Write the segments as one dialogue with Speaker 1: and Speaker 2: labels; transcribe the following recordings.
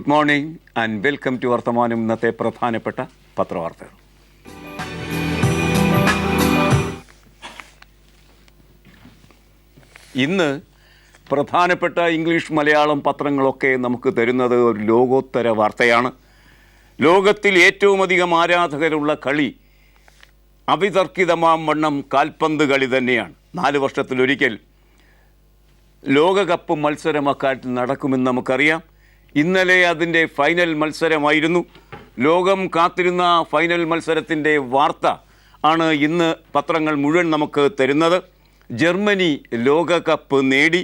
Speaker 1: Good morning and welcome to Varthamanam. ഇന്നത്തെ പ്രധാനപ്പെട്ട പത്രവാർത്തകൾ. ഇന്ന് പ്രധാനപ്പെട്ട ഇംഗ്ലീഷ് മലയാളം പത്രങ്ങളൊക്കെ നമുക്ക് തരുന്നത് ഒരു ലോകോത്തര വാർത്തയാണ്. ലോകത്തിൽ ഏറ്റവും അധികം ആരാധകരുള്ള കളി അവിതർക്കിതമാം വണ്ണം കാൽപന്ത് കളി തന്നെയാണ്. 4 വർഷത്തിലൊരിക്കൽ ലോകകപ്പ് മത്സരം അക്കാര്യത്തിൽ നടക്കുമെന്ന് നമുക്കറിയാം. ഇന്നലെ അതിൻ്റെ ഫൈനൽ മത്സരമായിരുന്നു. ലോകം കാത്തിരുന്ന ഫൈനൽ മത്സരത്തിൻ്റെ വാർത്ത ആണ് ഇന്ന് പത്രങ്ങൾ മുഴുവൻ നമുക്ക് തരുന്നത്. ജർമ്മനി ലോകകപ്പ് നേടി,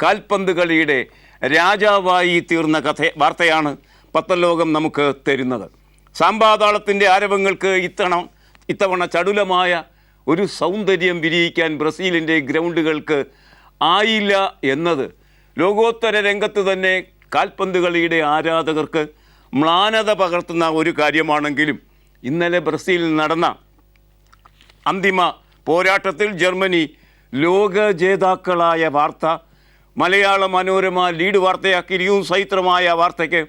Speaker 1: കാൽപന്ത് കളിയുടെ രാജാവായി തീർന്ന വാർത്തയാണ് പത്രലോകം നമുക്ക് തരുന്നത്. സാമ്പാതാളത്തിൻ്റെ ആരവങ്ങൾക്ക് ഇത്തവണ ചടുലമായ ഒരു സൗന്ദര്യം വിരിയിക്കാൻ ബ്രസീലിൻ്റെ ഗ്രൗണ്ടുകൾക്ക് ആയില്ല എന്നത് ലോകോത്തര രംഗത്ത് തന്നെ കാൽപന്ത് കളിയുടെ ആരാധകർക്ക് മ്ലാനത പകർത്തുന്ന ഒരു കാര്യമാണെങ്കിലും ഇന്നലെ ബ്രസീലിൽ നടന്ന അന്തിമ പോരാട്ടത്തിൽ ജർമ്മനി ലോക ജേതാക്കളായ വാർത്ത മലയാള മനോരമ ലീഡ് വാർത്തയാക്കിയിരിക്കുന്നു. ചൈത്രമായ വാർത്തയ്ക്ക്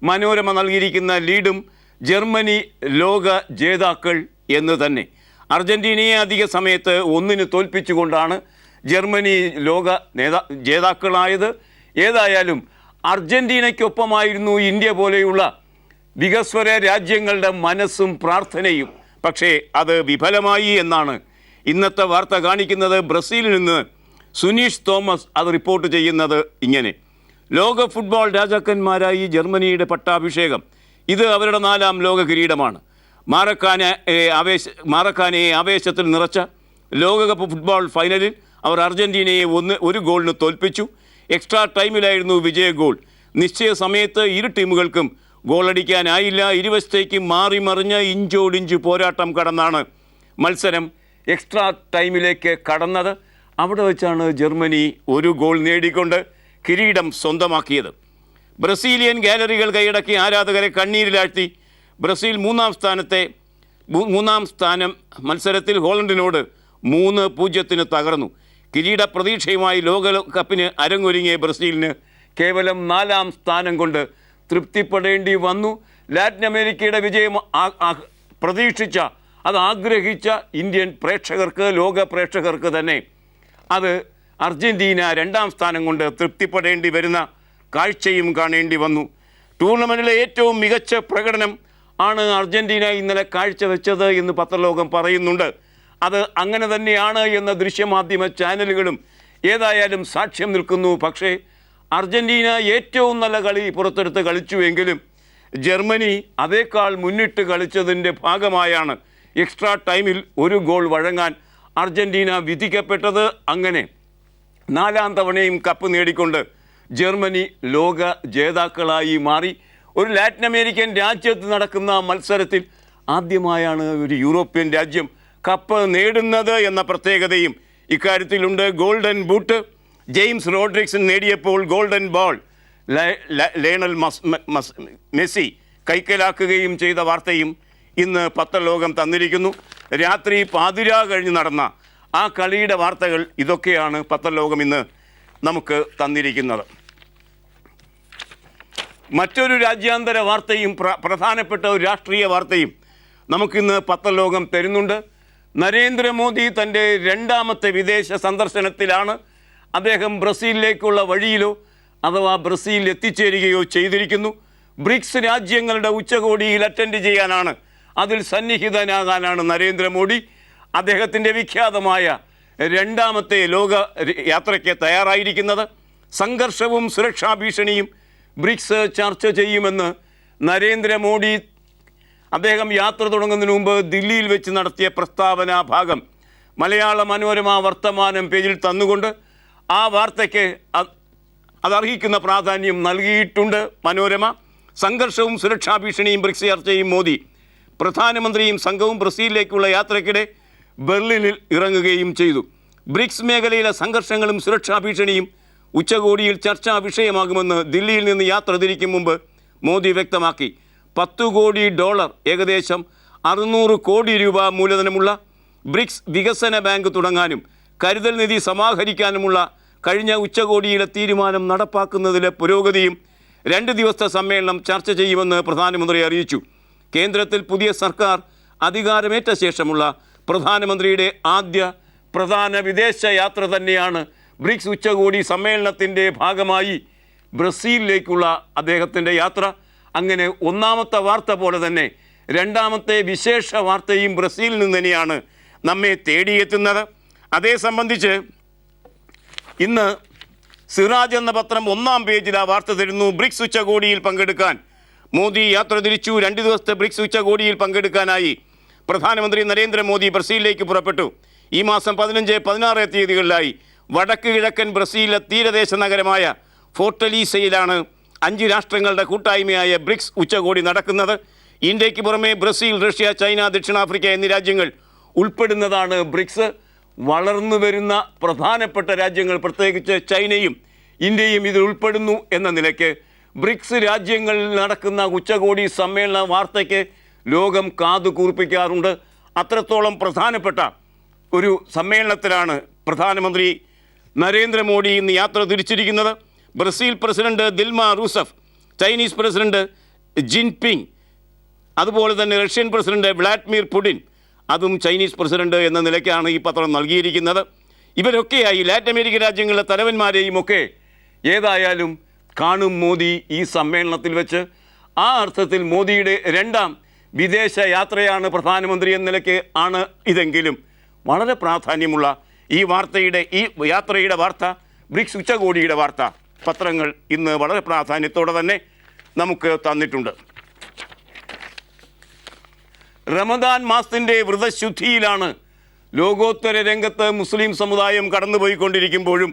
Speaker 1: മനോരമ നൽകിയിരിക്കുന്ന ലീഡും ജർമ്മനി ലോക ജേതാക്കൾ എന്ന് തന്നെ. അർജൻറ്റീനയെ അധിക സമയത്ത് 1-ന് തോൽപ്പിച്ചുകൊണ്ടാണ് ജർമ്മനി ലോക ജേതാക്കളായത്. ഏതായാലും അർജൻറ്റീനയ്ക്കൊപ്പമായിരുന്നു ഇന്ത്യ പോലെയുള്ള വികസ്വര രാജ്യങ്ങളുടെ മനസ്സും പ്രാർത്ഥനയും. പക്ഷേ അത് വിഫലമായി എന്നാണ് ഇന്നത്തെ വാർത്ത കാണിക്കുന്നത്. ബ്രസീലിൽ നിന്ന് സുനീഷ് തോമസ് അത് റിപ്പോർട്ട് ചെയ്യുന്നത് ഇങ്ങനെ: ലോക ഫുട്ബോൾ രാജാക്കന്മാരായി ജർമ്മനിയുടെ പട്ടാഭിഷേകം. ഇത് അവരുടെ 4ാം ലോക കിരീടമാണ്. മാറക്കാനയെ ആവേശത്തിൽ നിറച്ച ലോകകപ്പ് ഫുട്ബോൾ ഫൈനലിൽ അവർ അർജൻറ്റീനയെ 1 ഗോളിന് തോൽപ്പിച്ചു. എക്സ്ട്രാ ടൈമിലായിരുന്നു വിജയ ഗോൾ. നിശ്ചയ സമയത്ത് ഇരു ടീമുകൾക്കും ഗോളടിക്കാനായില്ല. ഇരുവശത്തേക്ക് മാറി മറിഞ്ഞ ഇഞ്ചോടിഞ്ച് പോരാട്ടം കടന്നാണ് മത്സരം എക്സ്ട്രാ ടൈമിലേക്ക് കടന്നത്. അവിടെ വെച്ചാണ് ജർമ്മനി 1 ഗോൾ നേടിക്കൊണ്ട് കിരീടം സ്വന്തമാക്കിയത്. ബ്രസീലിയൻ ഗാലറികൾ കൈയടക്കി ആരാധകരെ കണ്ണീരിലാഴ്ത്തി ബ്രസീൽ 3ാം സ്ഥാനം മത്സരത്തിൽ ഹോളണ്ടിനോട് 3-0 തകർന്നു. കിരീട പ്രതീക്ഷയുമായി ലോകകപ്പിന് അരങ്ങൊരുങ്ങിയ ബ്രസീലിന് കേവലം 4ാം സ്ഥാനം കൊണ്ട് തൃപ്തിപ്പെടേണ്ടി വന്നു. ലാറ്റിൻ അമേരിക്കയുടെ വിജയം അത് ആഗ്രഹിച്ച ഇന്ത്യൻ പ്രേക്ഷകർക്ക്, ലോക പ്രേക്ഷകർക്ക് തന്നെ അത് അർജൻറ്റീന 2ാം സ്ഥാനം കൊണ്ട് തൃപ്തിപ്പെടേണ്ടി വരുന്ന കാഴ്ചയും കാണേണ്ടി വന്നു. ടൂർണമെൻറ്റിലെ ഏറ്റവും മികച്ച പ്രകടനം ആണ് അർജൻറ്റീന ഇന്നലെ കാഴ്ചവെച്ചത് എന്ന് പത്രലോകം പറയുന്നുണ്ട്. അത് അങ്ങനെ തന്നെയാണ് എന്ന ദൃശ്യമാധ്യമ ചാനലുകളും ഏതായാലും സാക്ഷ്യം നിൽക്കുന്നു. പക്ഷേ അർജൻറ്റീന ഏറ്റവും നല്ല കളി പുറത്തെടുത്ത് കളിച്ചുവെങ്കിലും ജർമ്മനി അതേക്കാൾ മുന്നിട്ട് കളിച്ചതിൻ്റെ ഭാഗമായാണ് എക്സ്ട്രാ ടൈമിൽ 1 ഗോൾ വഴങ്ങാൻ അർജൻറ്റീന വിധിക്കപ്പെട്ടത്. അങ്ങനെ 4ാം തവണയും കപ്പ് നേടിക്കൊണ്ട് ജർമ്മനി ലോക ജേതാക്കളായി മാറി. ഒരു ലാറ്റിൻ അമേരിക്കൻ രാജ്യത്ത് നടക്കുന്ന മത്സരത്തിൽ ആദ്യമായാണ് ഒരു യൂറോപ്യൻ രാജ്യം കപ്പ് നേടുന്നത് എന്ന പ്രത്യേകതയും ഇക്കാര്യത്തിലുണ്ട്. ഗോൾഡൻ ബൂട്ട് ജെയിംസ് റോഡ്രിക്സൺ നേടിയപ്പോൾ ഗോൾഡൻ ബോൾ ലയണൽ മെസ്സി കൈക്കലാക്കുകയും ചെയ്ത വാർത്തയും ഇന്ന് പത്രലോകം തന്നിരിക്കുന്നു. രാത്രി 11 കഴിഞ്ഞ് നടന്ന ആ കളിയുടെ വാർത്തകൾ ഇതൊക്കെയാണ് പത്രലോകം ഇന്ന് നമുക്ക് തന്നിരിക്കുന്നത്. മറ്റൊരു രാജ്യാന്തര വാർത്തയും പ്രധാനപ്പെട്ട ഒരു രാഷ്ട്രീയ വാർത്തയും നമുക്കിന്ന് പത്രലോകം തരുന്നുണ്ട്. നരേന്ദ്രമോദി തൻ്റെ 2ാമത്തെ വിദേശ സന്ദർശനത്തിലാണ്. അദ്ദേഹം ബ്രസീലിലേക്കുള്ള വഴിയിലോ അഥവാ ബ്രസീൽ എത്തിച്ചേരുകയോ ചെയ്തിരിക്കുന്നു. ബ്രിക്സ് രാജ്യങ്ങളുടെ ഉച്ചകോടിയിൽ അറ്റൻഡ് ചെയ്യാനാണ്, അതിൽ സന്നിഹിതനാകാനാണ് നരേന്ദ്രമോദി. അദ്ദേഹത്തിൻ്റെ വിഖ്യാതമായ 2ാമത്തെ ലോക യാത്രയ്ക്ക് തയ്യാറായിരിക്കുന്നത്. സംഘർഷവും സുരക്ഷാ ഭീഷണിയും ബ്രിക്സ് ചർച്ച ചെയ്യുമെന്ന് നരേന്ദ്രമോദി അദ്ദേഹം യാത്ര തുടങ്ങുന്നതിന് മുമ്പ് ദില്ലിയിൽ വെച്ച് നടത്തിയ പ്രസ്താവന ഭാഗം മലയാള മനോരമ വർത്തമാനം പേജിൽ തന്നുകൊണ്ട് ആ വാർത്തയ്ക്ക് അതർഹിക്കുന്ന പ്രാധാന്യം നൽകിയിട്ടുണ്ട് മനോരമ. സംഘർഷവും സുരക്ഷാ ഭീഷണിയും ബ്രിക്സ് ചർച്ചയും മോദി. പ്രധാനമന്ത്രിയും സംഘവും ബ്രസീലിലേക്കുള്ള യാത്രയ്ക്കിടെ ബെർലിനിൽ ഇറങ്ങുകയും ചെയ്തു. ബ്രിക്സ് മേഖലയിലെ സംഘർഷങ്ങളും സുരക്ഷാ ഭീഷണിയും ഉച്ചകോടിയിൽ ചർച്ചാ വിഷയമാകുമെന്ന് ദില്ലിയിൽ നിന്ന് യാത്ര തിരിക്കും മുമ്പ് മോദി വ്യക്തമാക്കി. $10 കോടി, ഏകദേശം 600 കോടി രൂപ മൂലധനമുള്ള ബ്രിക്സ് വികസന ബാങ്ക് തുടങ്ങാനും കരുതൽ നിധി സമാഹരിക്കാനുമുള്ള കഴിഞ്ഞ ഉച്ചകോടിയിലെ തീരുമാനം നടപ്പാക്കുന്നതിലെ പുരോഗതിയും 2 ദിവസത്തെ സമ്മേളനം ചർച്ച ചെയ്യുമെന്ന് പ്രധാനമന്ത്രി അറിയിച്ചു. കേന്ദ്രത്തിൽ പുതിയ സർക്കാർ അധികാരമേറ്റ ശേഷമുള്ള പ്രധാനമന്ത്രിയുടെ ആദ്യ പ്രധാന വിദേശ യാത്ര തന്നെയാണ് ബ്രിക്സ് ഉച്ചകോടി സമ്മേളനത്തിൻ്റെ ഭാഗമായി ബ്രസീലിലേക്കുള്ള അദ്ദേഹത്തിൻ്റെ യാത്ര. അങ്ങനെ ഒന്നാമത്തെ വാർത്ത പോലെ തന്നെ രണ്ടാമത്തെ വിശേഷ വാർത്തയും ബ്രസീലിൽ നിന്ന് തന്നെയാണ് നമ്മെ തേടിയെത്തുന്നത്. അതേ സംബന്ധിച്ച് ഇന്ന് സിറാജ് എന്ന പത്രം 1-ാം പേജിൽ ആ വാർത്ത തരുന്നു. ബ്രിക്സ് ഉച്ചകോടിയിൽ പങ്കെടുക്കാൻ മോദി യാത്ര തിരിച്ചു. 2 ദിവസത്തെ ബ്രിക്സ് ഉച്ചകോടിയിൽ പങ്കെടുക്കാനായി പ്രധാനമന്ത്രി നരേന്ദ്രമോദി ബ്രസീലിലേക്ക് പുറപ്പെട്ടു. ഈ മാസം 15, 16 തീയതികളിലായി വടക്ക് കിഴക്കൻ ബ്രസീലിലെ തീരദേശ നഗരമായ ഫോർട്ടലീസയിലാണ് 5 രാഷ്ട്രങ്ങളുടെ കൂട്ടായ്മയായ ബ്രിക്സ് ഉച്ചകോടി നടക്കുന്നത്. ഇന്ത്യക്ക് പുറമെ ബ്രസീൽ, റഷ്യ, ചൈന, ദക്ഷിണാഫ്രിക്ക എന്നീ രാജ്യങ്ങൾ ഉൾപ്പെടുന്നതാണ് ബ്രിക്സ്. വളർന്നു വരുന്ന പ്രധാനപ്പെട്ട രാജ്യങ്ങൾ, പ്രത്യേകിച്ച് ചൈനയും ഇന്ത്യയും ഇതിൽ ഉൾപ്പെടുന്നു എന്ന നിലയ്ക്ക് ബ്രിക്സ് രാജ്യങ്ങളിൽ നടക്കുന്ന ഉച്ചകോടി സമ്മേളന വാർത്തയ്ക്ക് ലോകം കാതു കൂർപ്പിക്കാറുണ്ട്. അത്രത്തോളം പ്രധാനപ്പെട്ട ഒരു സമ്മേളനത്തിലാണ് പ്രധാനമന്ത്രി നരേന്ദ്രമോദി ഇന്ന് യാത്ര തിരിച്ചിരിക്കുന്നത്. Brazil president Dilma Rousseff, Chinese president Jinping, അതുപോലെ തന്നെ റഷ്യൻ പ്രസിഡന്റ് വ്ളാഡിമിർ പുടിൻ, അതും ചൈനീസ് പ്രസിഡന്റ് എന്ന നിലയ്ക്കാണ് ഈ പത്രം നൽകിയിരിക്കുന്നത്. ഇവരൊക്കെയായി ലാറ്റിൻ അമേരിക്കൻ രാജ്യങ്ങളിലെ തലവന്മാരെയും ഒക്കെ ഏതായാലും കാണും മോദി ഈ സമ്മേളനത്തിൽ വെച്ച്. ആ അർത്ഥത്തിൽ മോദിയുടെ 2ാം വിദേശ യാത്രയാണ് പ്രധാനമന്ത്രി എന്ന നിലയ്ക്ക് ആണ് ഇതെങ്കിലും വളരെ പ്രാധാന്യമുള്ള ഈ യാത്രയുടെ വാർത്ത, ബ്രിക്സ് ഉച്ചകോടിയുടെ വാർത്ത പത്രങ്ങൾ ഇന്ന് വളരെ പ്രാധാന്യത്തോടെ തന്നെ നമുക്ക് തന്നിട്ടുണ്ട്. റമദാൻ മാസത്തിൻ്റെ വ്രതശുദ്ധിയിലാണ് ലോകോത്തര രംഗത്ത് മുസ്ലിം സമുദായം കടന്നുപോയിക്കൊണ്ടിരിക്കുമ്പോഴും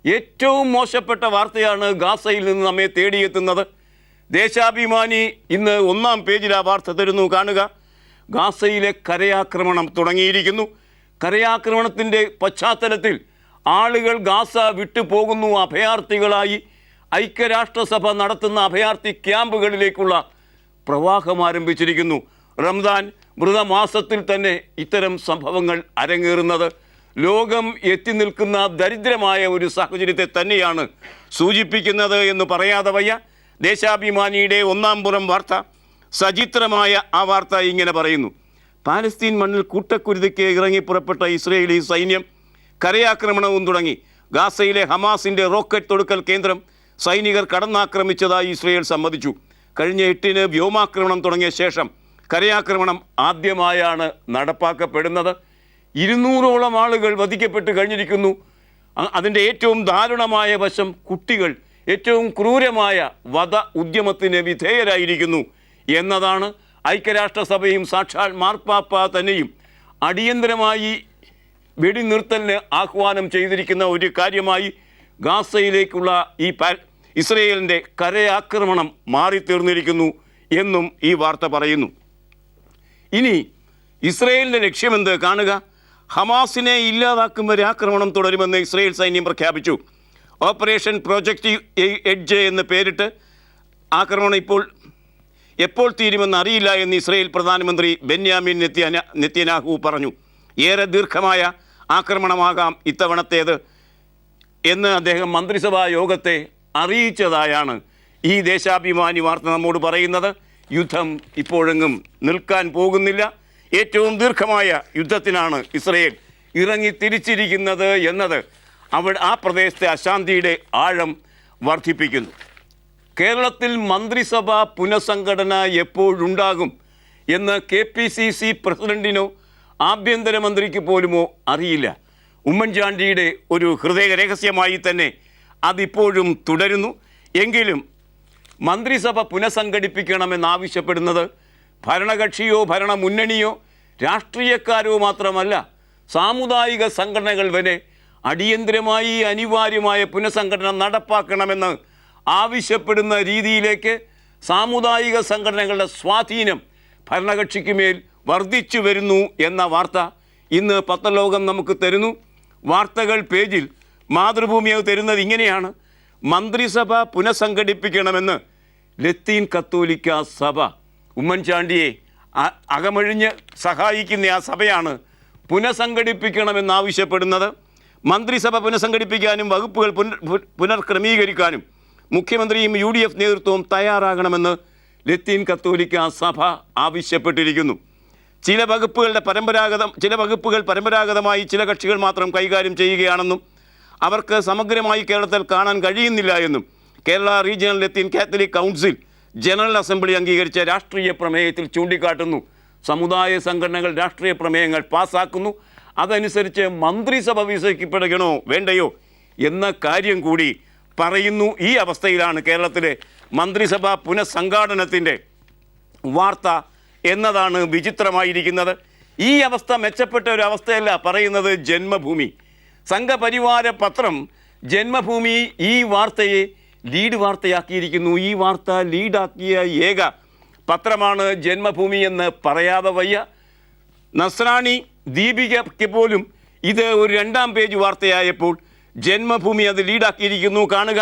Speaker 1: ഏറ്റവും മോശപ്പെട്ട വാർത്തയാണ് ഗാസയിൽ നിന്ന് നമ്മെ തേടിയെത്തുന്നത്. ദേശാഭിമാനി ഇന്ന് 1-ാം പേജിൽ ആ വാർത്ത തരുന്നു, കാണുക. ഗാസയിലെ കരയാക്രമണം തുടങ്ങിയിരിക്കുന്നു. കരയാക്രമണത്തിൻ്റെ പശ്ചാത്തലത്തിൽ ആളുകൾ ഗാസ വിട്ടുപോകുന്നു. അഭയാർത്ഥികളായി ഐക്യരാഷ്ട്രസഭ നടത്തുന്ന അഭയാർത്ഥി ക്യാമ്പുകളിലേക്കുള്ള പ്രവാഹം ആരംഭിച്ചിരിക്കുന്നു. റംദാൻ വ്രതമാസത്തിൽ തന്നെ ഇത്തരം സംഭവങ്ങൾ അരങ്ങേറുന്നത് ലോകം എത്തി നിൽക്കുന്ന ദരിദ്രമായ ഒരു സാഹചര്യത്തെ തന്നെയാണ് സൂചിപ്പിക്കുന്നത് എന്ന് പറയാതെ വയ്യ. ദേശാഭിമാനിയുടെ 1-ാം പുറം വാർത്ത, സചിത്രമായ ആ വാർത്ത ഇങ്ങനെ പറയുന്നു. പാലസ്തീൻ മണ്ണിൽ കൂട്ടക്കുരുതിക്ക് ഇറങ്ങി പുറപ്പെട്ട ഇസ്രയേലി സൈന്യം കരയാക്രമണവും തുടങ്ങി. ഗാസയിലെ ഹമാസിൻ്റെ റോക്കറ്റ് തൊടുക്കൽ കേന്ദ്രം സൈനികർ കടന്നാക്രമിച്ചതായി ഇസ്രയേൽ സമ്മതിച്ചു. കഴിഞ്ഞ 8-ന് വ്യോമാക്രമണം തുടങ്ങിയ ശേഷം കരയാക്രമണം ആദ്യമായാണ് നടപ്പാക്കപ്പെടുന്നത്. 200ഓളം ആളുകൾ വധിക്കപ്പെട്ട് കഴിഞ്ഞിരിക്കുന്നു. അതിൻ്റെ ഏറ്റവും ദാരുണമായ വശം കുട്ടികൾ ഏറ്റവും ക്രൂരമായ വധ ഉദ്യമത്തിന് വിധേയരായിരിക്കുന്നു എന്നതാണ്. ഐക്യരാഷ്ട്രസഭയും സാക്ഷാൽ മാർപ്പാപ്പ തന്നെയും അടിയന്തരമായി വെടിനിർത്തലിന് ആഹ്വാനം ചെയ്തിരിക്കുന്ന ഒരു കാര്യമായി ഗാസയിലേക്കുള്ള ഈ ഇസ്രയേലിൻ്റെ കരയാക്രമണം മാറിത്തീർന്നിരിക്കുന്നു എന്നും ഈ വാർത്ത പറയുന്നു. ഇനി ഇസ്രയേലിൻ്റെ ലക്ഷ്യമെന്ത് കാണുക. ഹമാസിനെ ഇല്ലാതാക്കും വരെ ആക്രമണം തുടരുമെന്ന് ഇസ്രയേൽ സൈന്യം പ്രഖ്യാപിച്ചു. ഓപ്പറേഷൻ പ്രോജക്റ്റ് എഡ്ജ് എന്ന് പേരിട്ട് ആക്രമണം എപ്പോൾ തീരുമെന്ന് അറിയില്ല എന്ന് ഇസ്രയേൽ പ്രധാനമന്ത്രി ബെന്യാമിൻ നെത്യനാഹു പറഞ്ഞു. ഏറെ ദീർഘമായ ആക്രമണമാകാം ഇത്തവണത്തേത് എന്ന് അദ്ദേഹം മന്ത്രിസഭാ യോഗത്തെ അറിയിച്ചതായാണ് ഈ ദേശാഭിമാനി വാർത്ത നമ്മോട് പറയുന്നത്. യുദ്ധം ഇപ്പോഴെങ്ങും നിൽക്കാൻ പോകുന്നില്ല. ഏറ്റവും ദീർഘമായ യുദ്ധത്തിനാണ് ഇസ്രയേൽ ഇറങ്ങി തിരിച്ചിരിക്കുന്നത് എന്നത് ആ പ്രദേശത്തെ അശാന്തിയുടെ ആഴം വർദ്ധിപ്പിക്കുന്നു. കേരളത്തിൽ മന്ത്രിസഭാ പുനഃസംഘടന എപ്പോഴുണ്ടാകും എന്ന് KPCC പ്രസിഡന്റിനോ ആഭ്യന്തരമന്ത്രിക്ക് പോലുമോ അറിയില്ല. ഉമ്മൻചാണ്ടിയുടെ ഒരു ഹൃദയ രഹസ്യമായി തന്നെ അതിപ്പോഴും തുടരുന്നു. എങ്കിലും മന്ത്രിസഭ പുനഃസംഘടിപ്പിക്കണമെന്നാവശ്യപ്പെടുന്നത് ഭരണകക്ഷിയോ ഭരണമുന്നണിയോ രാഷ്ട്രീയക്കാരോ മാത്രമല്ല, സാമുദായിക സംഘടനകൾ വരെ അടിയന്തരമായി അനിവാര്യമായ പുനഃസംഘടന നടപ്പാക്കണമെന്ന് ആവശ്യപ്പെടുന്ന രീതിയിലേക്ക് സാമുദായിക സംഘടനകളുടെ സ്വാധീനം ഭരണകക്ഷിക്ക് മേൽ വർദ്ധിച്ചു വരുന്നു എന്ന വാർത്ത ഇന്ന് പത്രലോകം നമുക്ക് തരുന്നു. വാർത്തകൾ പേജിൽ മാതൃഭൂമി തരുന്നത് ഇങ്ങനെയാണ്. മന്ത്രിസഭ പുനഃസംഘടിപ്പിക്കണമെന്ന് ലത്തീൻ കത്തോലിക്ക സഭ ഉമ്മൻചാണ്ടിയെ അകമഴിഞ്ഞ് സഹായിക്കുന്ന ആ സഭയാണ് പുനഃസംഘടിപ്പിക്കണമെന്നാവശ്യപ്പെടുന്നത്. മന്ത്രിസഭ പുനഃസംഘടിപ്പിക്കാനും വകുപ്പുകൾ പുനർക്രമീകരിക്കാനും മുഖ്യമന്ത്രിയും UDF നേതൃത്വവും തയ്യാറാകണമെന്ന് ലത്തീൻ കത്തോലിക്ക സഭ ആവശ്യപ്പെട്ടിരിക്കുന്നു. ചില വകുപ്പുകൾ പരമ്പരാഗതമായി ചില കക്ഷികൾ മാത്രം കൈകാര്യം ചെയ്യുകയാണെന്നും അവർക്ക് സമഗ്രമായി കേരളത്തിൽ കാണാൻ കഴിയുന്നില്ല എന്നും കേരള റീജിയണൽ ലത്തീൻ കാത്തലിക് കൗൺസിൽ ജനറൽ അസംബ്ലി അംഗീകരിച്ച രാഷ്ട്രീയ പ്രമേയത്തിൽ ചൂണ്ടിക്കാട്ടുന്നു. സമുദായ സംഘടനകൾ രാഷ്ട്രീയ പ്രമേയങ്ങൾ പാസ്സാക്കുന്നു, അതനുസരിച്ച് മന്ത്രിസഭ വിഭജിക്കപ്പെടുകണോ വേണ്ടയോ എന്ന കാര്യം കൂടി പറയുന്നു. ഈ അവസ്ഥയിലാണ് കേരളത്തിലെ മന്ത്രിസഭാ പുനഃസംഘാടനത്തിൻ്റെ വാർത്ത എന്നതാണ് വിചിത്രമായിരിക്കുന്നത്. ഈ അവസ്ഥ മെച്ചപ്പെട്ട ഒരു അവസ്ഥയല്ല പറയുന്നത് ജന്മഭൂമി. സംഘപരിവാര പത്രം ജന്മഭൂമി ഈ വാർത്തയെ ലീഡ് വാർത്തയാക്കിയിരിക്കുന്നു. ഈ വാർത്ത ലീഡാക്കിയ ഏക പത്രമാണ് ജന്മഭൂമി എന്ന് പറയാതെ വയ്യ. നസ്രാണി ദീപികയ്ക്ക് പോലും ഇത് ഒരു 2ാം പേജ് വാർത്തയായപ്പോൾ ജന്മഭൂമി അത് ലീഡാക്കിയിരിക്കുന്നു. കാണുക,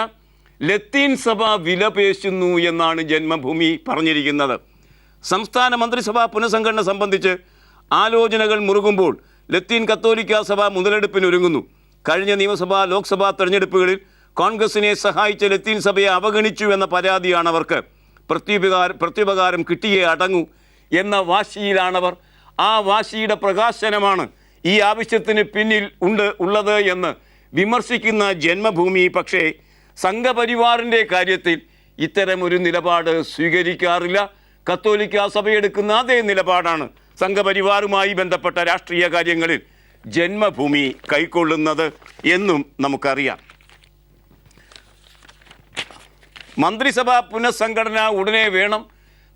Speaker 1: ലത്തീൻ സഭ വിലപേശുന്നു എന്നാണ് ജന്മഭൂമി പറഞ്ഞിരിക്കുന്നത്. സംസ്ഥാന മന്ത്രിസഭാ പുനഃസംഘടന സംബന്ധിച്ച് ആലോചനകൾ മുറുകുമ്പോൾ ലത്തീൻ കത്തോലിക്ക സഭ മുതലെടുപ്പിനൊരുങ്ങുന്നു. കഴിഞ്ഞ നിയമസഭാ ലോക്സഭാ തെരഞ്ഞെടുപ്പുകളിൽ കോൺഗ്രസിനെ സഹായിച്ച ലത്തീൻ സഭയെ അവഗണിച്ചു എന്ന പരാതിയാണ് അവർക്ക്. പ്രത്യുപകാരം കിട്ടിയേ അടങ്ങൂ എന്ന വാശിയിലാണവർ. ആ വാശിയുടെ പ്രകാശനമാണ് ഈ ആവശ്യത്തിന് പിന്നിൽ ഉള്ളത് എന്ന് വിമർശിക്കുന്ന ജന്മഭൂമി. പക്ഷേ സംഘപരിവാറിൻ്റെ കാര്യത്തിൽ ഇത്തരമൊരു നിലപാട് സ്വീകരിക്കാറില്ല. കത്തോലിക്ക സഭയെടുക്കുന്ന അതേ നിലപാടാണ് സംഘപരിവാറുമായി ബന്ധപ്പെട്ട രാഷ്ട്രീയ കാര്യങ്ങളിൽ ജന്മഭൂമി കൈക്കൊള്ളുന്നത് എന്നും നമുക്കറിയാം. മന്ത്രിസഭാ പുനഃസംഘടന ഉടനെ വേണം,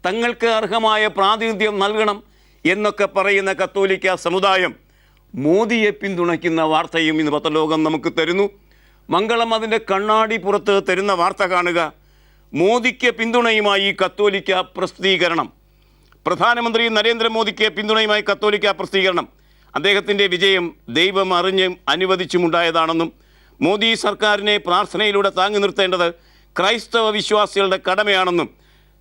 Speaker 1: തങ്ങൾക്ക് അർഹമായ പ്രാതിനിധ്യം നൽകണം എന്നൊക്കെ പറയുന്ന കത്തോലിക്ക സമുദായം മോദിയെ പിന്തുണയ്ക്കുന്ന വാർത്തയും ഇന്ന് പത്രലോകം നമുക്ക് തരുന്നു. മംഗളം അതിൻ്റെ കണ്ണാടി പുറത്ത് തരുന്ന വാർത്ത കാണുക. മോദിക്ക് പിന്തുണയുമായി കത്തോലിക്ക പ്രസിദ്ധീകരണം. പ്രധാനമന്ത്രി നരേന്ദ്രമോദിക്ക് പിന്തുണയുമായി കത്തോലിക്ക പ്രസിദ്ധീകരണം. അദ്ദേഹത്തിൻ്റെ വിജയം ദൈവം അറിഞ്ഞും അനുവദിച്ചുമുണ്ടായതാണെന്നും മോദി സർക്കാരിനെ പ്രാർത്ഥനയിലൂടെ താങ്ങി നിർത്തേണ്ടത് ക്രൈസ്തവ വിശ്വാസികളുടെ കടമയാണെന്നും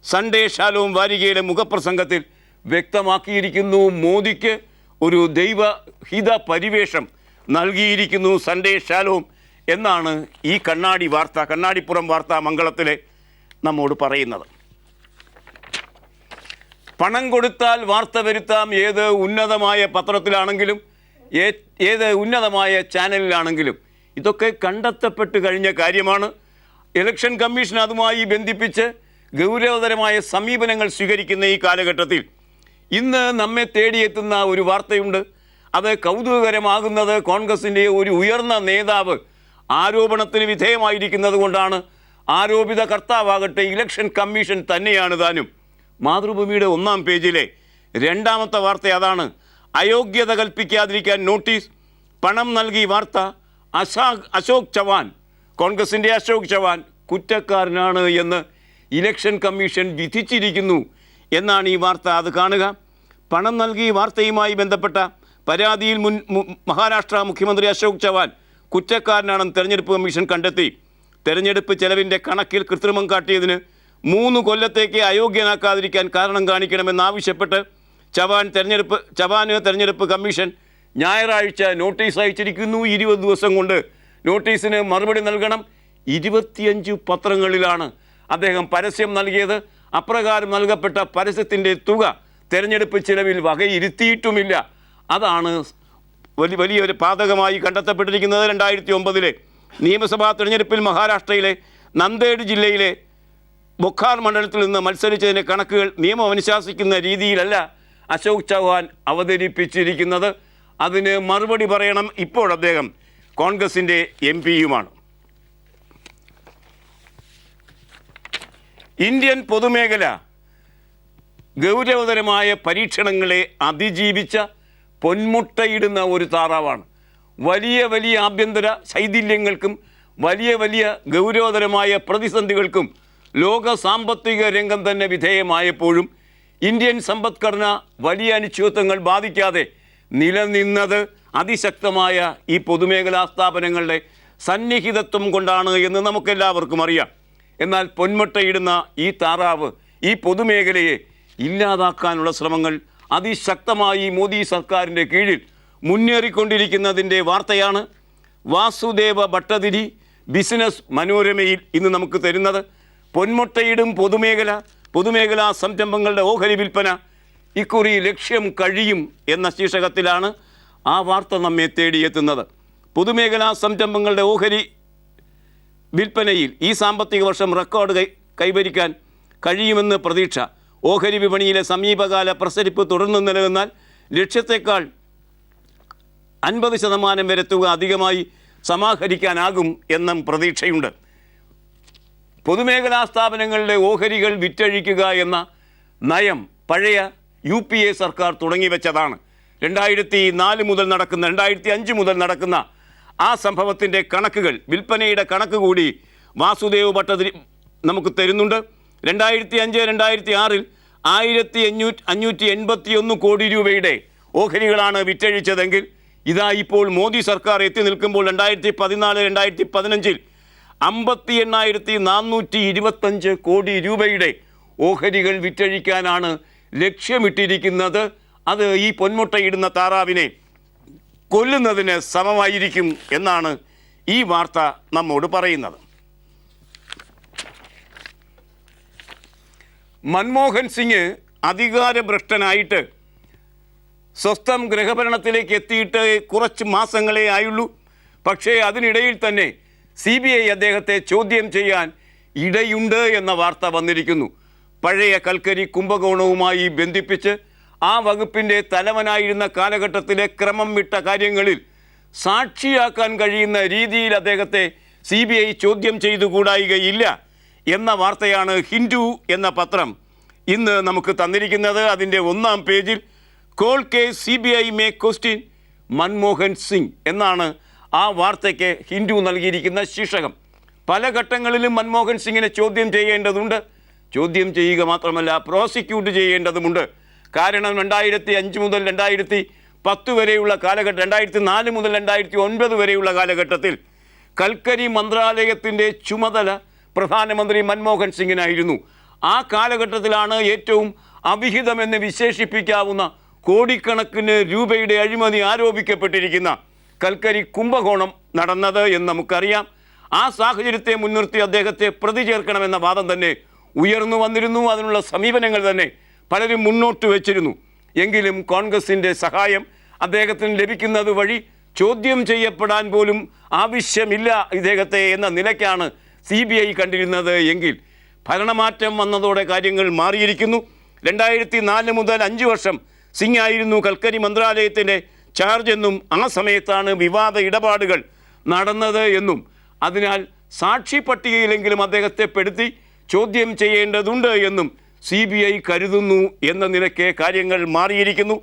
Speaker 1: സൺഡേ ഷാലോം വാരികയിലെ മുഖപ്രസംഗത്തിൽ വ്യക്തമാക്കിയിരിക്കുന്നു. മോദിക്ക് ഒരു ദൈവഹിത പരിവേഷം നൽകിയിരിക്കുന്നു സൺഡേ ഷാലോം എന്നാണ് ഈ കണ്ണാടിപ്പുറം വാർത്ത മംഗളത്തിലെ നമ്മോട് പറയുന്നത്. പണം കൊടുത്താൽ വാർത്ത വരുത്താം. ഏത് ഉന്നതമായ പത്രത്തിലാണെങ്കിലും ഏത് ഉന്നതമായ ചാനലിലാണെങ്കിലും ഇതൊക്കെ കണ്ടെത്തപ്പെട്ട് കഴിഞ്ഞ കാര്യമാണ്. ഇലക്ഷൻ കമ്മീഷൻ അതുമായി ബന്ധിപ്പിച്ച് ഗൗരവതരമായ സമീപനങ്ങൾ സ്വീകരിക്കുന്ന ഈ കാലഘട്ടത്തിൽ ഇന്ന് നമ്മെ തേടിയെത്തുന്ന ഒരു വാർത്തയുണ്ട്. അത് കൗതുകകരമാകുന്നത് കോൺഗ്രസിൻ്റെ ഒരു ഉയർന്ന നേതാവ് ആരോപണത്തിന് വിധേയമായിരിക്കുന്നത് കൊണ്ടാണ്. ആരോപിത കർത്താവാകട്ടെ ഇലക്ഷൻ കമ്മീഷൻ തന്നെയാണ് താനും. മാതൃഭൂമിയുടെ 1ാം പേജിലെ 2ാമത്തെ വാർത്ത അതാണ്. അയോഗ്യത കൽപ്പിക്കാതിരിക്കാൻ നോട്ടീസ്, പണം നൽകി വാർത്ത. അശോക് ചവാൻ, കോൺഗ്രസിൻ്റെ അശോക് ചവാൻ കുറ്റക്കാരനാണ് എന്ന് ഇലക്ഷൻ കമ്മീഷൻ വിധിച്ചിരിക്കുന്നു എന്നാണ് ഈ വാർത്ത. അത് കാണുക. പണം നൽകി വാർത്തയുമായി ബന്ധപ്പെട്ട പരാതിയിൽ മഹാരാഷ്ട്ര മുഖ്യമന്ത്രി അശോക് ചവാൻ കുറ്റക്കാരനാണെന്ന് തെരഞ്ഞെടുപ്പ് കമ്മീഷൻ കണ്ടെത്തി. തെരഞ്ഞെടുപ്പ് ചെലവിൻ്റെ കണക്കിൽ കൃത്രിമം കാട്ടിയതിന് 3 കൊല്ലത്തേക്ക് അയോഗ്യനാക്കാതിരിക്കാൻ കാരണം കാണിക്കണമെന്നാവശ്യപ്പെട്ട് ചവാന് തെരഞ്ഞെടുപ്പ് കമ്മീഷൻ ഞായറാഴ്ച നോട്ടീസ് അയച്ചിരിക്കുന്നു. 20 ദിവസം കൊണ്ട് നോട്ടീസിന് മറുപടി നൽകണം. 25 പത്രങ്ങളിലാണ് അദ്ദേഹം പരസ്യം നൽകിയത്. അപ്രകാരം നൽകപ്പെട്ട പരസ്യത്തിൻ്റെ തുക തെരഞ്ഞെടുപ്പ് ചിലവിൽ വകയിരുത്തിയിട്ടുമില്ല. അതാണ് വലിയൊരു പാതകമായി കണ്ടെത്തപ്പെട്ടിരിക്കുന്നത്. 2009 നിയമസഭാ തെരഞ്ഞെടുപ്പിൽ മഹാരാഷ്ട്രയിലെ നന്ദേഡ് ജില്ലയിലെ ബൊഖാർ മണ്ഡലത്തിൽ നിന്ന് മത്സരിച്ചതിൻ്റെ കണക്കുകൾ നിയമം അനുശാസിക്കുന്ന രീതിയിലല്ല അശോക് ചവാൻ അവതരിപ്പിച്ചിരിക്കുന്നത്. അതിന് മറുപടി പറയണം. ഇപ്പോൾ അദ്ദേഹം കോൺഗ്രസിൻ്റെ MP-യുമാണ്. ഇന്ത്യൻ പൊതുമേഖല ഗൗരവതരമായ പരീക്ഷണങ്ങളെ അതിജീവിച്ച പൊന്മുട്ടയിടുന്ന ഒരു താറാവാണ്. വലിയ വലിയ ആഭ്യന്തര ശൈഥില്യങ്ങൾക്കും വലിയ ഗൗരവതരമായ പ്രതിസന്ധികൾക്കും ലോക സാമ്പത്തിക രംഗം തന്നെ വിധേയമായപ്പോഴും ഇന്ത്യൻ സമ്പദ്ഘടന വലിയ അനിശ്ചിതത്വങ്ങൾ ബാധിക്കാതെ നിലനിന്നത് അതിശക്തമായ ഈ പൊതുമേഖലാ സ്ഥാപനങ്ങളുടെ സന്നിഹിതത്വം കൊണ്ടാണ് എന്ന് നമുക്കെല്ലാവർക്കും അറിയാം. എന്നാൽ പൊന്മുട്ടയിടുന്ന ഈ താറാവ് ഈ പൊതുമേഖലയെ ഇല്ലാതാക്കാനുള്ള ശ്രമങ്ങൾ അതിശക്തമായി മോദി സർക്കാരിൻ്റെ കീഴിൽ മുന്നേറിക്കൊണ്ടിരിക്കുന്നതിൻ്റെ വാർത്തയാണ്. വാസുദേവ ഭട്ടതിരി ബിസിനസ് മനോരമയിൽ ഇന്ന് നമുക്ക് തരുന്നത്. പൊന്മുട്ടയിടും പൊതുമേഖലാ സംരംഭങ്ങളുടെ ഓഹരി വിൽപ്പന ഇക്കുറി ലക്ഷ്യം കഴിയും എന്ന ശീർഷകത്തിലാണ് ആ വാർത്ത നമ്മെ തേടിയെത്തുന്നത്. പൊതുമേഖലാ സംരംഭങ്ങളുടെ ഓഹരി വിൽപ്പനയിൽ ഈ സാമ്പത്തിക വർഷം റെക്കോർഡ് കൈവരിക്കാൻ കഴിയുമെന്ന് പ്രതീക്ഷ. ഓഹരി വിപണിയിലെ സമീപകാല പ്രസരിപ്പ് തുടർന്ന് നിലനിന്നാൽ ലക്ഷ്യത്തേക്കാൾ 50% വരെ തുക അധികമായി സമാഹരിക്കാനാകും എന്നും പ്രതീക്ഷയുണ്ട്. പൊതുമേഖലാ സ്ഥാപനങ്ങളുടെ ഓഹരികൾ വിറ്റഴിക്കുക എന്ന നയം പഴയ UPA സർക്കാർ തുടങ്ങിവെച്ചതാണ്. 2005 മുതൽ നടക്കുന്ന ആ സംഭവത്തിൻ്റെ കണക്കുകൾ, വിൽപ്പനയുടെ കണക്ക് കൂടി വാസുദേവ് ഭട്ടതിരി നമുക്ക് തരുന്നുണ്ട്. 2005-2006 1581 കോടി രൂപയുടെ ഓഹരികളാണ് വിറ്റഴിച്ചതെങ്കിൽ ഇതാ ഇപ്പോൾ മോദി സർക്കാർ എത്തി നിൽക്കുമ്പോൾ 2014-2015 58,425 കോടി രൂപയുടെ ഓഹരികൾ വിറ്റഴിക്കാനാണ് ലക്ഷ്യമിട്ടിരിക്കുന്നത്. അത് ഈ പൊന്മുട്ടയിടുന്ന താറാവിനെ കൊല്ലുന്നതിന് സമമായിരിക്കും എന്നാണ് ഈ വാർത്ത നമ്മോട് പറയുന്നത്. മൻമോഹൻ സിംഗ് അധികാരഭ്രഷ്ടനായിട്ട് സ്വസ്ഥം ഗൃഹഭരണത്തിലേക്ക് എത്തിയിട്ട് കുറച്ച് മാസങ്ങളേ ആയുള്ളൂ. പക്ഷേ അതിനിടയിൽ തന്നെ CBI അദ്ദേഹത്തെ ചോദ്യം ചെയ്യാൻ ഇടയുണ്ട് എന്ന വാർത്ത വന്നിരിക്കുന്നു. പഴയ കൽക്കരി കുംഭകോണവുമായി ബന്ധിപ്പിച്ച് ആ വകുപ്പിൻ്റെ തലവനായിരുന്ന കാലഘട്ടത്തിലെ ക്രമം വിട്ട കാര്യങ്ങളിൽ സാക്ഷിയാക്കാൻ കഴിയുന്ന രീതിയിൽ അദ്ദേഹത്തെ CBI ചോദ്യം ചെയ്തുകൂടായികയില്ല എന്ന വാർത്തയാണ് ഹിന്ദു എന്ന പത്രം ഇന്ന് നമുക്ക് തന്നിരിക്കുന്നത്. അതിൻ്റെ 1-ാം പേജിൽ call case CBI may question Manmohan Singh എന്നാണ് ആ വാർത്തയ്ക്ക് ഹിന്ദു നൽകിയിരിക്കുന്ന ശീർഷകം. പല ഘട്ടങ്ങളിലും മൻമോഹൻ സിംഗിനെ ചോദ്യം ചെയ്യേണ്ടതുണ്ട്. ചോദ്യം ചെയ്യുക മാത്രമല്ല, പ്രോസിക്യൂട്ട് ചെയ്യേണ്ടതുമുണ്ട്. കാരണം 2005 മുതൽ 2010 വരെയുള്ള കാലഘട്ടം, 2004 മുതൽ 2009 വരെയുള്ള കാലഘട്ടത്തിൽ കൽക്കരി മന്ത്രാലയത്തിൻ്റെ ചുമതല പ്രധാനമന്ത്രി മൻമോഹൻ സിംഗിനായിരുന്നു. ആ കാലഘട്ടത്തിലാണ് ഏറ്റവും അവിഹിതമെന്ന് വിശേഷിപ്പിക്കാവുന്ന കോടിക്കണക്കിന് രൂപയുടെ അഴിമതി ആരോപിക്കപ്പെട്ടിരിക്കുന്ന കൽക്കരി കുംഭകോണം നടന്നത് എന്ന് നമുക്കറിയാം. ആ സാഹചര്യത്തെ മുൻനിർത്തി അദ്ദേഹത്തെ പ്രതി ചേർക്കണമെന്ന വാദം തന്നെ ഉയർന്നു വന്നിരുന്നു. അതിനുള്ള സമീപനങ്ങൾ തന്നെ പലരും മുന്നോട്ട് വച്ചിരുന്നു. എങ്കിലും കോൺഗ്രസിൻ്റെ സഹായം അദ്ദേഹത്തിന് ലഭിക്കുന്നത് വഴി ചോദ്യം ചെയ്യപ്പെടാൻ പോലും ആവശ്യമില്ല ഇദ്ദേഹത്തെ എന്ന നിലയ്ക്കാണ് CBI കണ്ടിരുന്നത്. എങ്കിൽ ഭരണമാറ്റം വന്നതോടെ കാര്യങ്ങൾ മാറിയിരിക്കുന്നു. 2004 മുതൽ 5 വർഷം സിംഗ് ആയിരുന്നു കൽക്കരി മന്ത്രാലയത്തിൻ്റെ ചാർജ് എന്നും ആ സമയത്താണ് വിവാദ ഇടപാടുകൾ നടന്നത് എന്നും അതിനാൽ സാക്ഷി പട്ടികയിലെങ്കിലും അദ്ദേഹത്തെ പെടുത്തി ചോദ്യം ചെയ്യേണ്ടതുണ്ട് എന്നും CBI കരുതുന്നു എന്ന നിലയ്ക്ക് കാര്യങ്ങൾ മാറിയിരിക്കുന്നു.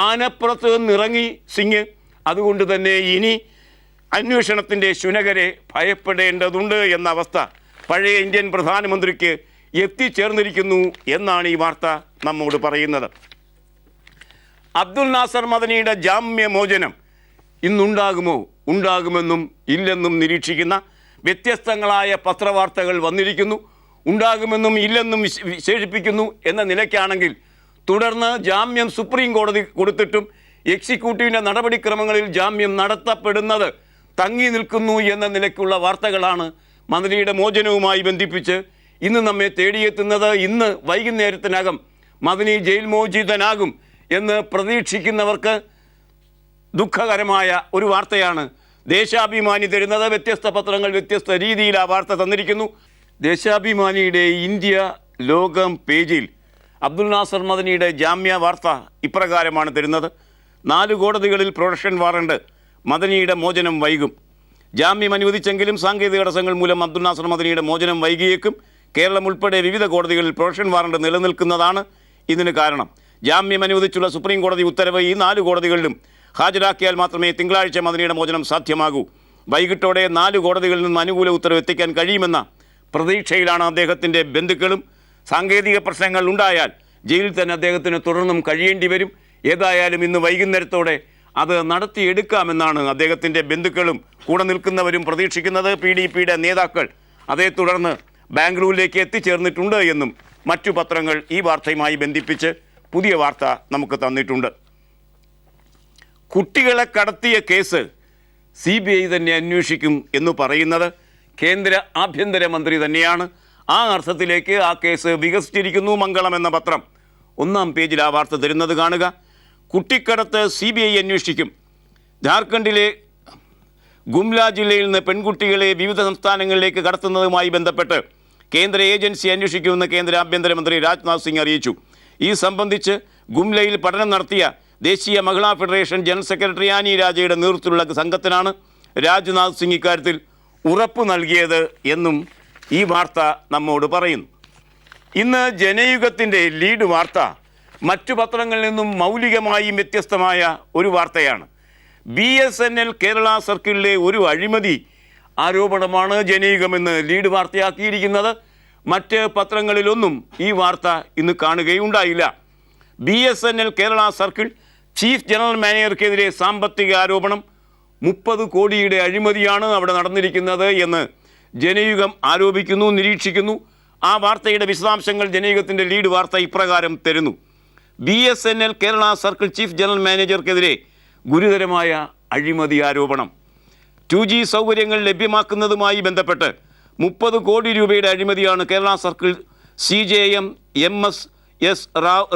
Speaker 1: ആനപ്പുറത്ത് നിന്നിറങ്ങി സിംഗ്. അതുകൊണ്ട് തന്നെ ഇനി അന്വേഷണത്തിൻ്റെ ശുനകരെ ഭയപ്പെടേണ്ടതുണ്ട് എന്ന അവസ്ഥ പഴയ ഇന്ത്യൻ പ്രധാനമന്ത്രിക്ക് എത്തിച്ചേർന്നിരിക്കുന്നു എന്നാണ് ഈ വാർത്ത നമ്മോട് പറയുന്നത്. അബ്ദുൽ നാസർ മദനിയുടെ ജാമ്യമോചനം ഇന്നുണ്ടാകുമോ? ഉണ്ടാകുമെന്നും ഇല്ലെന്നും നിരീക്ഷിക്കുന്ന വ്യത്യസ്തങ്ങളായ പത്രവാർത്തകൾ വന്നിരിക്കുന്നു. ഉണ്ടാകുമെന്നും ഇല്ലെന്നും വിശേഷിപ്പിക്കുന്നു എന്ന നിലയ്ക്കാണെങ്കിൽ തുടർന്ന് ജാമ്യം സുപ്രീം കോടതി കൊടുത്തിട്ടും എക്സിക്യൂട്ടീവിൻ്റെ നടപടിക്രമങ്ങളിൽ ജാമ്യം നടത്തപ്പെടുന്നത് തങ്ങി നിൽക്കുന്നു എന്ന നിലയ്ക്കുള്ള വാർത്തകളാണ് മദനിയുടെ മോചനവുമായി ബന്ധിപ്പിച്ച് ഇന്ന് നമ്മെ തേടിയെത്തുന്നത്. ഇന്ന് വൈകുന്നേരത്തിനകം മദനി ജയിൽ മോചിതനാകും എന്ന് പ്രതീക്ഷിക്കുന്നവർക്ക് ദുഃഖകരമായ ഒരു വാർത്തയാണ് ദേശാഭിമാനി തരുന്നത്. വ്യത്യസ്ത പത്രങ്ങൾ വ്യത്യസ്ത രീതിയിൽ ആ വാർത്ത തന്നിരിക്കുന്നു. ദേശാഭിമാനിയുടെ ഇന്ത്യ ലോകം പേജിൽ അബ്ദുൽ നാസർ മദനിയുടെ ജാമ്യ വാർത്ത ഇപ്രകാരമാണ് തരുന്നത്. 4 കോടതികളിൽ പ്രൊഡക്ഷൻ വാറണ്ട്, മദനിയുടെ മോചനം വൈകും. ജാമ്യം അനുവദിച്ചെങ്കിലും സാങ്കേതിക തടസ്സങ്ങൾ മൂലം അബ്ദുൽ നാസർ മദനിയുടെ മോചനം വൈകിയേക്കും. കേരളം ഉൾപ്പെടെ വിവിധ കോടതികളിൽ പ്രൊഡക്ഷൻ വാറണ്ട് നിലനിൽക്കുന്നതാണ് ഇതിന് കാരണം. ജാമ്യം അനുവദിച്ചുള്ള സുപ്രീം കോടതി ഉത്തരവ് ഈ 4 കോടതികളിലും ഹാജരാക്കിയാൽ മാത്രമേ തിങ്കളാഴ്ച മദനിയുടെ മോചനം സാധ്യമാകൂ. വൈകിട്ടോടെ 4 കോടതികളിൽ നിന്ന് അനുകൂല ഉത്തരവ് എത്തിക്കാൻ കഴിയുമെന്ന പ്രതീക്ഷയിലാണ് അദ്ദേഹത്തിൻ്റെ ബന്ധുക്കളും. സാങ്കേതിക പ്രശ്നങ്ങൾ ഉണ്ടായാൽ ജയിലിൽ തന്നെ അദ്ദേഹത്തിന് തുടർന്നും കഴിയേണ്ടി വരും. ഏതായാലും ഇന്ന് വൈകുന്നേരത്തോടെ അത് നടത്തിയെടുക്കാമെന്നാണ് അദ്ദേഹത്തിൻ്റെ ബന്ധുക്കളും കൂടെ നിൽക്കുന്നവരും പ്രതീക്ഷിക്കുന്നത്. PDPയുടെ നേതാക്കൾ അതേ തുടർന്ന് ബാംഗ്ലൂരിലേക്ക് എത്തിച്ചേർന്നിട്ടുണ്ട് എന്നും മറ്റു പത്രങ്ങൾ ഈ വാർത്തയുമായി ബന്ധിപ്പിച്ച് പുതിയ വാർത്ത നമുക്ക് തന്നിട്ടുണ്ട്. കുട്ടികളെ കടത്തിയ കേസ് CBI തന്നെ അന്വേഷിക്കും എന്ന് പറയുന്നത് കേന്ദ്ര ആഭ്യന്തരമന്ത്രി തന്നെയാണ്. ആ അർത്ഥത്തിലേക്ക് ആ കേസ് വികസിച്ചിരിക്കുന്നു. മംഗളം എന്ന പത്രം 1-ാം പേജിൽ ആ വാർത്ത തരുന്നത് കാണുക. കുട്ടിക്കടത്ത് CBI അന്വേഷിക്കും. ജാർഖണ്ഡിലെ ഗുംല ജില്ലയിൽ നിന്ന് പെൺകുട്ടികളെ വിവിധ സംസ്ഥാനങ്ങളിലേക്ക് കടത്തുന്നതുമായി ബന്ധപ്പെട്ട് കേന്ദ്ര ഏജൻസി അന്വേഷിക്കുമെന്ന് കേന്ദ്ര ആഭ്യന്തരമന്ത്രി രാജ്നാഥ് സിംഗ് അറിയിച്ചു. ഈ സംബന്ധിച്ച് ഗുംലയിൽ പഠനം നടത്തിയ ദേശീയ മഹിളാ ഫെഡറേഷൻ ജനറൽ സെക്രട്ടറി ആനി രാജയുടെ നേതൃത്വത്തിലുള്ള സംഘത്തിനാണ് രാജ്നാഥ് സിംഗ് ഇക്കാര്യത്തിൽ ഉറപ്പ് നൽകിയത് എന്നും ഈ വാർത്ത നമ്മോട് പറയുന്നു. ഇന്ന് ജനയുഗത്തിൻ്റെ ലീഡ് വാർത്ത മറ്റു പത്രങ്ങളിൽ നിന്നും മൗലികമായും വ്യത്യസ്തമായ ഒരു വാർത്തയാണ്. BSNL കേരള സർക്കിളിലെ ഒരു അഴിമതി ആരോപണമാണ് ജനയുഗമെന്ന് ലീഡ് വാർത്തയാക്കിയിരിക്കുന്നത്. മറ്റ് പത്രങ്ങളിലൊന്നും ഈ വാർത്ത ഇന്ന് കാണുകയുണ്ടായില്ല. BSNL Kerala circle chief general മാനേജർക്കെതിരെ സാമ്പത്തിക ആരോപണം. 30 കോടിയുടെ അഴിമതിയാണ് അവിടെ നടന്നിരിക്കുന്നത് എന്ന് ജനയുഗം ആരോപിക്കുന്നു, നിരീക്ഷിക്കുന്നു. ആ വാർത്തയുടെ വിശദാംശങ്ങൾ ജനയുഗത്തിൻ്റെ ലീഡ് വാർത്ത ഇപ്രകാരം തരുന്നു. BSNL Kerala circle chief general മാനേജർക്കെതിരെ ഗുരുതരമായ അഴിമതി ആരോപണം. 2G സൗകര്യങ്ങൾ ലഭ്യമാക്കുന്നതുമായി ബന്ധപ്പെട്ട് 30 കോടി രൂപയുടെ അഴിമതിയാണ് കേരള സർക്കിൾ CJM MS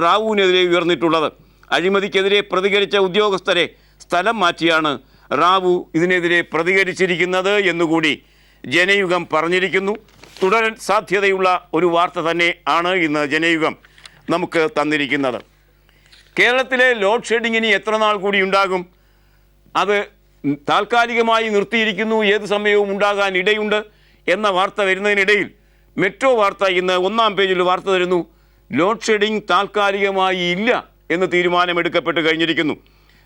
Speaker 1: റാവുവിനെതിരെ ഉയർന്നിട്ടുള്ളത്. അഴിമതിക്കെതിരെ പ്രതികരിച്ച ഉദ്യോഗസ്ഥരെ സ്ഥലം മാറ്റിയാണ് റാവു ഇതിനെതിരെ പ്രതികരിച്ചിരിക്കുന്നത് എന്നുകൂടി ജനയുഗം പറഞ്ഞിരിക്കുന്നു. തുടരാൻ സാധ്യതയുള്ള ഒരു വാർത്ത തന്നെ ആണ് ഇന്ന് ജനയുഗം നമുക്ക് തന്നിരിക്കുന്നത്. കേരളത്തിലെ ലോഡ് ഷെഡിങ്ങിന് എത്ര നാൾ കൂടി ഉണ്ടാകും? അത് താൽക്കാലികമായി നിർത്തിയിരിക്കുന്നു, ഏത് സമയവും ഉണ്ടാകാൻ ഇടയുണ്ട് എന്ന വാർത്ത വരുന്നതിനിടയിൽ മെട്രോ വാർത്ത ഇന്ന് 1-ാം പേജിൽ വാർത്ത തരുന്നു. ലോഡ് ഷെഡിങ് താൽക്കാലികമായി ഇല്ല എന്ന് തീരുമാനമെടുക്കപ്പെട്ട് കഴിഞ്ഞിരിക്കുന്നു.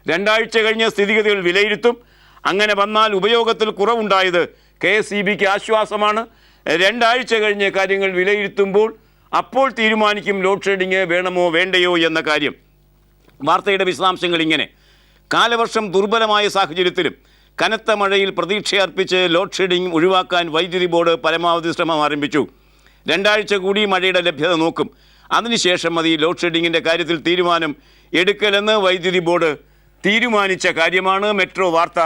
Speaker 1: 2 ആഴ്ച കഴിഞ്ഞ് സ്ഥിതിഗതികൾ വിലയിരുത്തും. അങ്ങനെ വന്നാൽ ഉപയോഗത്തിൽ കുറവുണ്ടായത് KSEBക്ക് ആശ്വാസമാണ്. 2 ആഴ്ച കഴിഞ്ഞ് കാര്യങ്ങൾ വിലയിരുത്തുമ്പോൾ അപ്പോൾ തീരുമാനിക്കും ലോഡ് ഷെഡിങ് വേണമോ വേണ്ടയോ എന്ന കാര്യം. വാർത്തയുടെ വിശദാംശങ്ങൾ ഇങ്ങനെ. കാലവർഷം ദുർബലമായ സാഹചര്യത്തിലും കനത്ത മഴയിൽ പ്രതീക്ഷയർപ്പിച്ച് ലോഡ് ഷെഡിങ് ഒഴിവാക്കാൻ വൈദ്യുതി ബോർഡ് പരമാവധി ശ്രമം ആരംഭിച്ചു. 2 ആഴ്ച കൂടി മഴയുടെ ലഭ്യത നോക്കും. അതിനുശേഷം മതി ലോഡ് ഷെഡിങ്ങിൻ്റെ കാര്യത്തിൽ തീരുമാനം എടുക്കലെന്ന് വൈദ്യുതി ബോർഡ് തീരുമാനിച്ച കാര്യമാണ് മെട്രോ വാർത്ത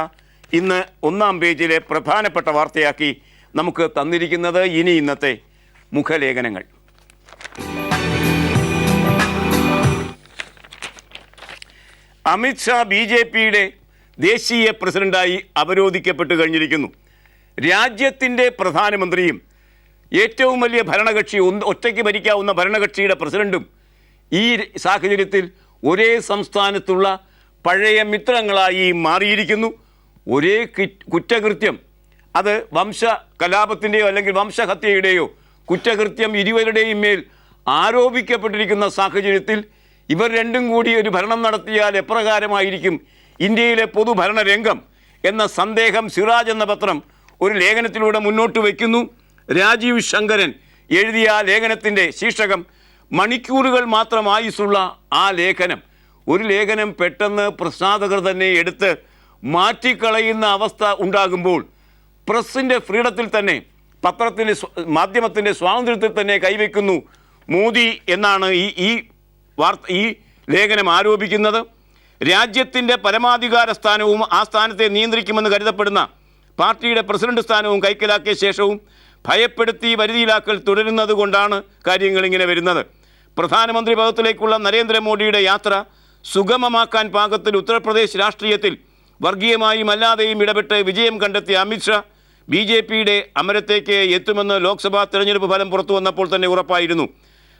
Speaker 1: ഇന്ന് 1-ാം പേജിലെ പ്രധാനപ്പെട്ട വാർത്തയാക്കി നമുക്ക് തന്നിരിക്കുന്നത്. ഇനി ഇന്നത്തെ മുഖലേഖനങ്ങൾ. അമിത്ഷാ BJPയുടെ ദേശീയ പ്രസിഡന്റായി അവരോധിക്കപ്പെട്ട് കഴിഞ്ഞിരിക്കുന്നു. രാജ്യത്തിൻ്റെ പ്രധാനമന്ത്രിയും ഏറ്റവും വലിയ ഭരണകക്ഷി, ഒറ്റയ്ക്ക് ഭരിക്കാവുന്ന ഭരണകക്ഷിയുടെ പ്രസിഡന്റും ഈ സാഹചര്യത്തിൽ ഒരേ സംസ്ഥാനത്തുള്ള പഴയ മിത്രങ്ങളായി മാറിയിരിക്കുന്നു. ഒരേ കുറ്റകൃത്യം, അത് വംശകലാപത്തിൻ്റെയോ അല്ലെങ്കിൽ വംശഹത്യയുടെയോ കുറ്റകൃത്യം ഇരുവരുടെയും മേൽ ആരോപിക്കപ്പെട്ടിരിക്കുന്ന സാഹചര്യത്തിൽ ഇവർ രണ്ടും കൂടി ഒരു ഭരണം നടത്തിയാൽ എപ്രകാരമായിരിക്കും ഇന്ത്യയിലെ പൊതുഭരണ രംഗം എന്ന സന്ദേഹം സിറാജ് എന്ന പത്രം ഒരു ലേഖനത്തിലൂടെ മുന്നോട്ട് വയ്ക്കുന്നു. രാജീവ് ശങ്കരൻ എഴുതിയ ആ ലേഖനത്തിൻ്റെ ശീർഷകം മണിക്കൂറുകൾ മാത്രം ആയുസ്സുള്ള ആ ലേഖനം. ഒരു ലേഖനം പെട്ടെന്ന് പ്രസാധകർ തന്നെ എടുത്ത് മാറ്റിക്കളയുന്ന അവസ്ഥ ഉണ്ടാകുമ്പോൾ പ്രസ്സിൻ്റെ ഫ്രീഡത്തിൽ തന്നെ, പത്രത്തിൻ്റെ മാധ്യമത്തിൻ്റെ സ്വാതന്ത്ര്യത്തിൽ തന്നെ കൈവയ്ക്കുന്നു മോദി എന്നാണ് ഈ ലേഖനം ആരോപിക്കുന്നത്. രാജ്യത്തിൻ്റെ പരമാധികാര സ്ഥാനവും ആ സ്ഥാനത്തെ നിയന്ത്രിക്കുമെന്ന് കരുതപ്പെടുന്ന പാർട്ടിയുടെ പ്രസിഡന്റ് സ്ഥാനവും കൈക്കലാക്കിയ ശേഷവും ഭയപ്പെടുത്തി വരുതിയിലാക്കൽ തുടരുന്നത് കൊണ്ടാണ് കാര്യങ്ങൾ ഇങ്ങനെ വരുന്നത്. പ്രധാനമന്ത്രി പദത്തിലേക്കുള്ള നരേന്ദ്രമോദിയുടെ യാത്ര സുഗമമാക്കാൻ പാകത്തിൽ ഉത്തർപ്രദേശ് രാഷ്ട്രീയത്തിൽ വർഗീയമായും അല്ലാതെയും ഇടപെട്ട് വിജയം കണ്ടെത്തിയ അമിത്ഷാ BJPയുടെ അമരത്തേക്ക് എത്തുമെന്ന് ലോക്സഭാ തെരഞ്ഞെടുപ്പ് ഫലം പുറത്തു വന്നപ്പോൾ തന്നെ ഉറപ്പായിരുന്നു.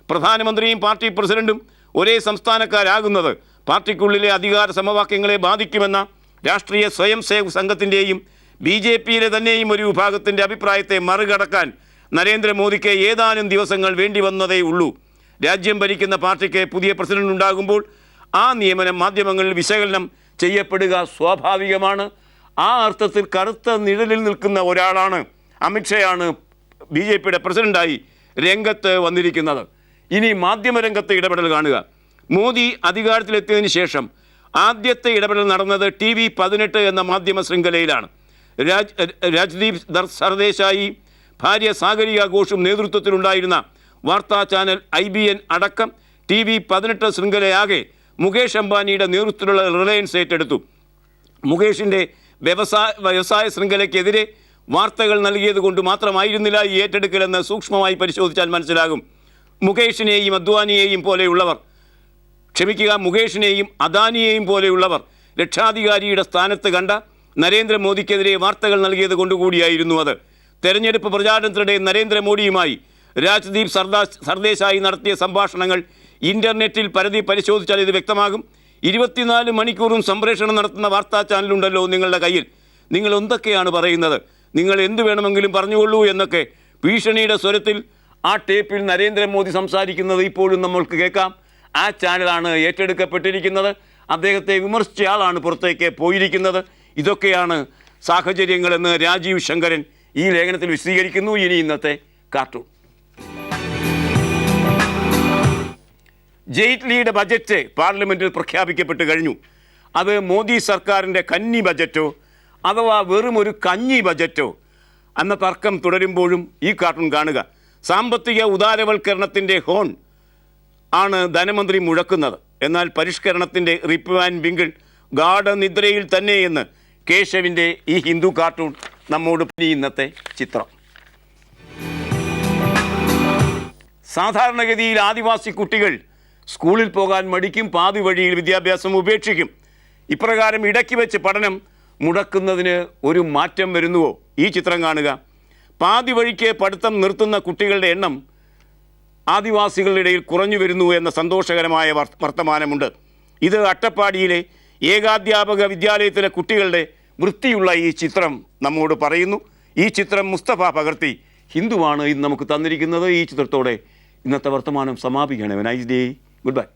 Speaker 1: പ്രധാനമന്ത്രിയും പാർട്ടി പ്രസിഡന്റും ഒരേ സംസ്ഥാനക്കാരാകുന്നത് പാർട്ടിക്കുള്ളിലെ അധികാര സമവാക്യങ്ങളെ ബാധിക്കുമെന്ന രാഷ്ട്രീയ സ്വയം സേവക സംഘത്തിൻ്റെയും BJPയിലെ തന്നെയും ഒരു വിഭാഗത്തിൻ്റെ അഭിപ്രായത്തെ മറികടക്കാൻ നരേന്ദ്രമോദിക്ക് ഏതാനും ദിവസങ്ങൾ വേണ്ടി വന്നതേ ഉള്ളൂ. രാജ്യം ഭരിക്കുന്ന പാർട്ടിക്ക് പുതിയ പ്രസിഡന്റ് ഉണ്ടാകുമ്പോൾ ആ നിയമനം മാധ്യമങ്ങളിൽ വിശകലനം ചെയ്യപ്പെടുക സ്വാഭാവികമാണ്. ആ അർത്ഥത്തിൽ കറുത്ത നിഴലിൽ നിൽക്കുന്ന ഒരാളാണ് അമിത്ഷായാണ് BJPയുടെ പ്രസിഡന്റായി രംഗത്ത് വന്നിരിക്കുന്നത്. ഇനി മാധ്യമരംഗത്തെ ഇടപെടൽ കാണുക. മോദി അധികാരത്തിലെത്തിയതിനു ശേഷം ആദ്യത്തെ ഇടപെടൽ നടന്നത് TV18 എന്ന മാധ്യമ ശൃംഖലയിലാണ്. രാജ്ദീപ് സർദേശായി, ഭാര്യ സാഗരിക ഘോഷും നേതൃത്വത്തിലുണ്ടായിരുന്ന വാർത്താ ചാനൽ IBN അടക്കം TV18 ശൃംഖലയാകെ മുകേഷ് അംബാനിയുടെ നേതൃത്വത്തിലുള്ള റിലയൻസ് ഏറ്റെടുത്തു. മുകേഷിൻ്റെ വ്യവസായ ശൃംഖലയ്ക്കെതിരെ വാർത്തകൾ നൽകിയത് കൊണ്ട് മാത്രമായിരുന്നില്ല ഈ ഏറ്റെടുക്കലെന്ന് സൂക്ഷ്മമായി പരിശോധിച്ചാൽ മനസ്സിലാകും. മുകേഷിനെയും അദ്വാനിയെയും പോലെയുള്ളവർ, മുകേഷിനെയും അദാനിയെയും പോലെയുള്ളവർ രക്ഷാധികാരിയുടെ സ്ഥാനത്ത് കണ്ട നരേന്ദ്രമോദിക്കെതിരെ വാർത്തകൾ നൽകിയത് കൊണ്ടുകൂടിയായിരുന്നു അത്. തെരഞ്ഞെടുപ്പ് പ്രചാരണത്തിനിടെ നരേന്ദ്രമോദിയുമായി രാജ്ദീപ് സർദേശായി നടത്തിയ സംഭാഷണങ്ങൾ ഇൻ്റർനെറ്റിൽ പരതി പരിശോധിച്ചാൽ ഇത് വ്യക്തമാകും. 24 മണിക്കൂറും സംപ്രേഷണം നടത്തുന്ന വാർത്താ ചാനലുണ്ടല്ലോ നിങ്ങളുടെ കയ്യിൽ. നിങ്ങൾ എന്തൊക്കെയാണ് പറയുന്നത്? നിങ്ങൾ എന്ത് വേണമെങ്കിലും പറഞ്ഞുകൊള്ളൂ എന്നൊക്കെ ഭീഷണിയുടെ സ്വരത്തിൽ ആ ടേപ്പിൽ നരേന്ദ്രമോദി സംസാരിക്കുന്നത് ഇപ്പോഴും നമ്മൾക്ക് കേൾക്കാം. ആ ചാനലാണ് ഏറ്റെടുക്കപ്പെട്ടിരിക്കുന്നത്. അദ്ദേഹത്തെ വിമർശിച്ചയാളാണ് പുറത്തേക്ക് പോയിരിക്കുന്നത്. ഇതൊക്കെയാണ് സാഹചര്യങ്ങളെന്ന് രാജീവ് ശങ്കരൻ ഈ ലേഖനത്തിൽ വിശദീകരിക്കുന്നു. ഇനി ഇന്നത്തെ കാർട്ടൂൺ. ജെയ്റ്റ്ലിയുടെ ബജറ്റ് പാർലമെൻറ്റിൽ പ്രഖ്യാപിക്കപ്പെട്ട് കഴിഞ്ഞു. അത് മോദി സർക്കാരിൻ്റെ കന്നി ബജറ്റോ അഥവാ വെറും ഒരു കഞ്ഞി ബജറ്റോ എന്ന തർക്കം തുടരുമ്പോഴും ഈ കാർട്ടൂൺ കാണുക. സാമ്പത്തിക ഉദാരവൽക്കരണത്തിൻ്റെ ഹോൺ ആണ് ധനമന്ത്രി മുഴക്കുന്നത്. എന്നാൽ പരിഷ്കരണത്തിൻ്റെ റിപ്പ് ആൻഡ് ബിങ്കിൾ ഗാഠനിദ്രയിൽ തന്നെ എന്ന് കേശവിൻ്റെ ഈ ഹിന്ദു കാർട്ടൂൺ നമ്മോട് ഇന്നത്തെ ചിത്രം. സാധാരണഗതിയിൽ ആദിവാസി കുട്ടികൾ സ്കൂളിൽ പോകാൻ മടിക്കും, പാതി വഴിയിൽ വിദ്യാഭ്യാസം ഉപേക്ഷിക്കും. ഇപ്രകാരം ഇടയ്ക്ക് വെച്ച് പഠനം മുടക്കുന്നതിന് ഒരു മാറ്റം വരുന്നുവോ? ഈ ചിത്രം കാണുക. പാതി വഴിക്ക് പഠിത്തം നിർത്തുന്ന കുട്ടികളുടെ എണ്ണം ആദിവാസികളുടെ ഇടയിൽ കുറഞ്ഞു വരുന്നു എന്ന സന്തോഷകരമായ വർത്തമാനമുണ്ട്. ഇത് അട്ടപ്പാടിയിലെ ഏകാധ്യാപക വിദ്യാലയത്തിലെ കുട്ടികളുടെ വൃത്തിയുള്ള ഈ ചിത്രം നമ്മോട് പറയുന്നു. ഈ ചിത്രം മുസ്തഫ പകർത്തി ഹിന്ദുവാണ് ഇന്ന് നമുക്ക് തന്നിരിക്കുന്നത്. ഈ ചിത്രത്തോടെ ഇന്നത്തെ വർത്തമാനം സമാപിക്കുകയാണ്. Nice day, good bye.